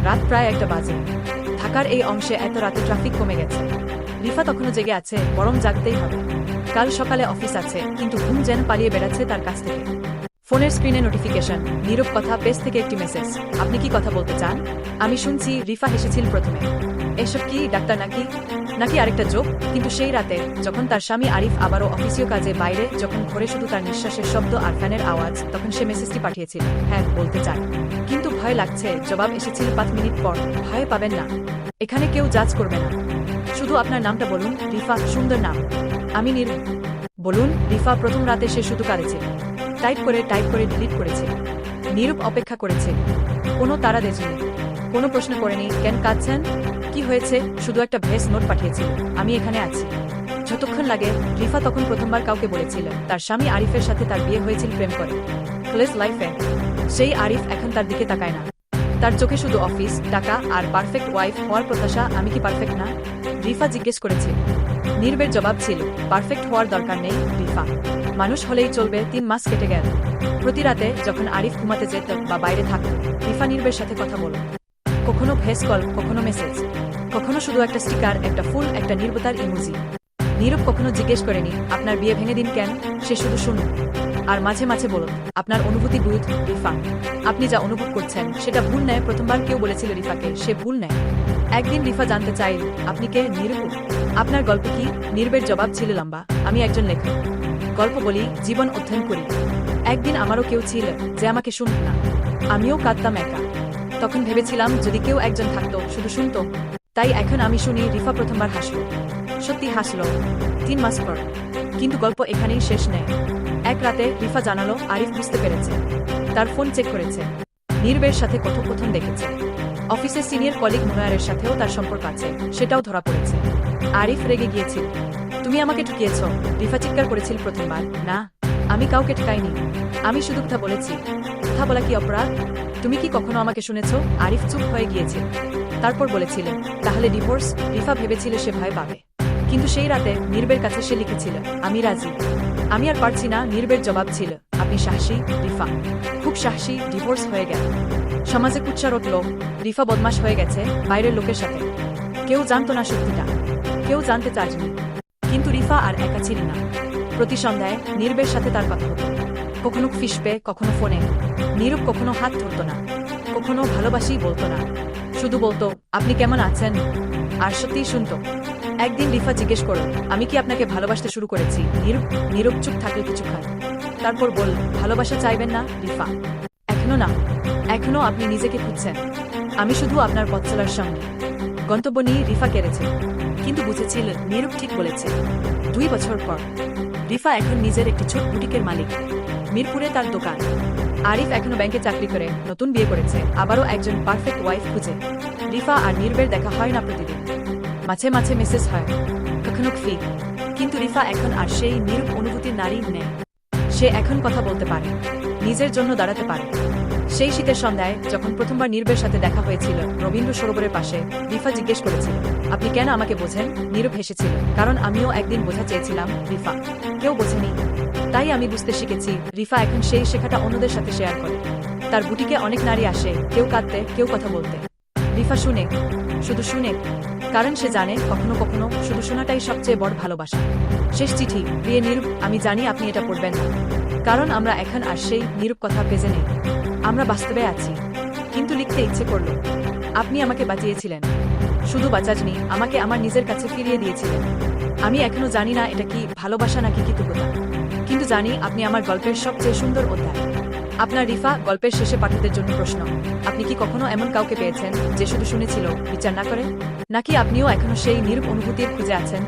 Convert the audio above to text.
রাত প্রায় 1টা বাজে। ঢাকার এই অংশে এত রাতে ট্রাফিক কমে গেছে। রিফা তখনও জেগে আছে, বরং জাগতেই হবে। কাল সকালে অফিস আছে, কিন্তু ঘুম যেন পালিয়ে বেড়াচ্ছে তার কাছ থেকে। ফোনের স্ক্রিনে নোটিফিকেশন, নীরব কথা, পেজ থেকে একটি মেসেজ। আপনি কি কথা বলতে চান? আমি শুনছি। রিফা হেসেছিল প্রথমে। এসব কি, ডাক্তার নাকি নাকি আরেকটা জোক? কিন্তু সেই রাতে যখন তার স্বামী আরিফ আবারও অফিসীয় কাজে বাইরে, যখন ঘরে শুধু তার নিঃশ্বাসের শব্দ আর ফ্যানের আওয়াজ, তখন সে মেসেজটি পাঠিয়েছিল। হ্যাঁ, বলতে চায়, কিন্তু ভয় লাগছে। জবাব এসেছিল 5 মিনিট পর। ভয় পাবেন না, এখানে কেউ জাজ করবে না। শুধু আপনার নামটা বলুন। রিফা, সুন্দর নাম। আমি নীরব। বলুন। রিফা প্রথম রাতে সে শুধু কাঁদেছিল। টাইপ করে ডিলিট করেছে। নীরব অপেক্ষা করেছে। কোনো তারা দেয়নি, কোনো প্রশ্ন করেনি। কেন কাঁদছেন? কি হয়েছে? শুধু একটা ভয়েস নোট পাঠিয়েছিল, আমি এখানে আছি। যতক্ষণ লাগে। রিফা তখন প্রথমবার কাউকে বলেছিল তার স্বামী আরিফের সাথে তার বিয়ে হয়েছিল প্রেম করে। কলেজ লাইফে সেই আরিফ এখন তার দিকে তাকায় না। তার চোখে শুধু অফিস, টাকা আর পারফেক্ট ওয়াইফ হওয়ার প্রত্যাশা। আমি কি পারফেক্ট না? রিফা জিজ্ঞেস করেছে। নীরবের জবাব ছিল, পারফেক্ট হওয়ার দরকার নেই রিফা, মানুষ হলেই চলবে। 3 মাস কেটে গেল। প্রতি রাতে যখন আরিফ ঘুমাতে যেত বা বাইরে থাকত, রিফা নীরবের সাথে কথা বলত। কখনো ভয়েস কল, কখনো মেসেজ, কখনো শুধু একটা স্টিকার, একটা ফুল, একটা নীরবতার ইমোজি। নীরব কখনো জিজ্ঞেস করেনি আপনার বিয়ে ভেঙে দিন কেন। সে শুধু শুনুন। আর মাঝে মাঝে বলত, আপনার অনুভূতি বুঝ রিফা, আপনি যা অনুভব করছেন সেটা ভুল নেয়। প্রথমবার কেউ বলেছিল রিফাকে সে ভুল নেয়। একদিন রিফা জানতে চাইল, আপনি কে? নীরব। আপনার গল্প কি? নীরবের জবাব ছিল লম্বা। আমি একজন লেখক, গল্প বলি, জীবন অধ্যয়ন করি। একদিন আমারও কেউ ছিল যে আমাকে শুনত না। আমিও কাঁদতাম একা। তখন ভেবেছিলাম যদি কেউ একজন থাকতো, শুধু শুনতো। তাই এখন আমি শুনি। রিফা প্রথমবার হাসল, সত্যি হাসল। 3 মাস পর। কিন্তু গল্প এখানেই শেষ নেই। এক রাতে রিফা জানালো আরিফ বুঝতে পেরেছে। তার ফোন চেক করেছে, নীরবের সাথে কথোপকথন দেখেছে। অফিসের সিনিয়র কলিগ মুনায়ারের সাথেও তার সম্পর্ক আছে, সেটাও ধরা পড়েছে। আরিফ রেগে গিয়েছিল। তুমি আমাকে ঠকিয়েছ। রিফা চিৎকার করেছিল প্রথমবার। না, আমি কাউকে ঠকাইনি। আমি শুধু কথা বলেছি। কথা বলা কি অপরাধ? তুমি কি কখনো আমাকে শুনেছ? আরিফ চুপ হয়ে গিয়েছিল। তারপর বলেছিল, তাহলে ডিভোর্স? রিফা ভেবেছিল সে ভয় পাবে। কিন্তু সেই রাতে নীরবের কাছে সে লিখেছিল, আমি রাজি, আমি আর পারছি না। নীরবের জবাব ছিল, আপনি সাহসী রিফা, খুব সাহসী। ডিভোর্স হয়ে গেল। সমাজে কুৎসা উঠল, রিফা বদমাশ হয়ে গেছে বাইরের লোকের সাথে। কেউ জানতো না সত্যিটা, কেউ জানতে চায়নি। কিন্তু রিফা আর একা ছিল না। প্রতি সন্ধ্যায় নীরবের সাথে তার কথা হতো। কখনো ফিসপে, কখনো ফোনে। নীরব কখনো হাত ধরত না, কখনো ভালোবাসি বলতো না, শুধু বলতো, আপনি কেমন আছেন? আর সত্যিই শুনতো। একদিন রিফা জিজ্ঞেস করল, আমি কি আপনাকে ভালোবাসতে শুরু করেছি? নীরব চুপ থাকল কিছুক্ষণ। তারপর বলল, ভালোবাসা চাইবেন না রিফা? এখনো না। এখনো আপনি নিজেকে খুঁজছেন। আমি শুধু আপনার পথ চলার সঙ্গে। গন্তব্য নিয়ে রিফা কেড়েছে, কিন্তু বুঝেছিল নীরব ঠিক বলেছে। 2 বছর পর রিফা এখন নিজের একটি ছোট বুটিকের মালিক। মিরপুরে তার দোকান। আরিফ এখনো ব্যাংকে চাকরি করে, নতুন বিয়ে করেছে, আবারও একজন পারফেক্ট ওয়াইফ খুঁজে। রিফা আর নীরবের দেখা হয় না প্রতিদিন। মাঝে মাঝে মেসেজ হয়, কখনো ফি। কিন্তু রিফা এখন আর সেই নীরব অনুভূতির নারী নেই। সে এখন কথা বলতে পারে, নিজের জন্য দাঁড়াতে পারে। সেই শীতের সন্ধ্যায় যখন প্রথমবার নীরবের সাথে দেখা হয়েছিল রবীন্দ্র সরোবরের পাশে, রিফা জিজ্ঞেস করেছিল, আপনি কেন আমাকে বোঝেন? নীরব হেসেছিল, কারণ আমিও একদিন বোঝা চেয়েছিলাম রিফা, কেউ বোঝেনি। তাই আমি বুঝতে শিখেছি। রিফা এখন সেই শেখাটা অন্যদের সাথে শেয়ার করে। তার বুটিকে অনেক নারী আসে, কেউ কাঁদতে, কেউ কথা বলতে। রিফা শুনে, শুধু শুনে, কারণ সে জানে কখনো কখনো শুধু শোনাটাই সবচেয়ে বড় ভালোবাসা। শেষ চিঠি, প্রিয় নীরব, আমি জানি আপনি এটা পড়বেন না, কারণ আমরা এখন আর সেই নীরব কথা পেজে নেই। আমরা বাস্তবে আছি। কিন্তু লিখতে ইচ্ছে করল। আপনি আমাকে বাঁচিয়েছিলেন, শুধু বাঁচাজনি, আমাকে আমার নিজের কাছে ফিরিয়ে দিয়েছিলেন। আমি এখনো জানি না এটা কি ভালোবাসা নাকি কৃতজ্ঞতা, কিন্তু জানি আপনি আমার গল্পের সবচেয়ে সুন্দর অধ্যায়। আপনার রিফা। গল্পের শেষে পাঠকদের জন্য প্রশ্ন, আপনি কি কখনো এমন কাউকে পেয়েছেন যে শুধু শুনেছিল, বিচার না করে? নাকি আপনিও এখনো সেই নীরব অনুভূতির খুঁজে আছেন?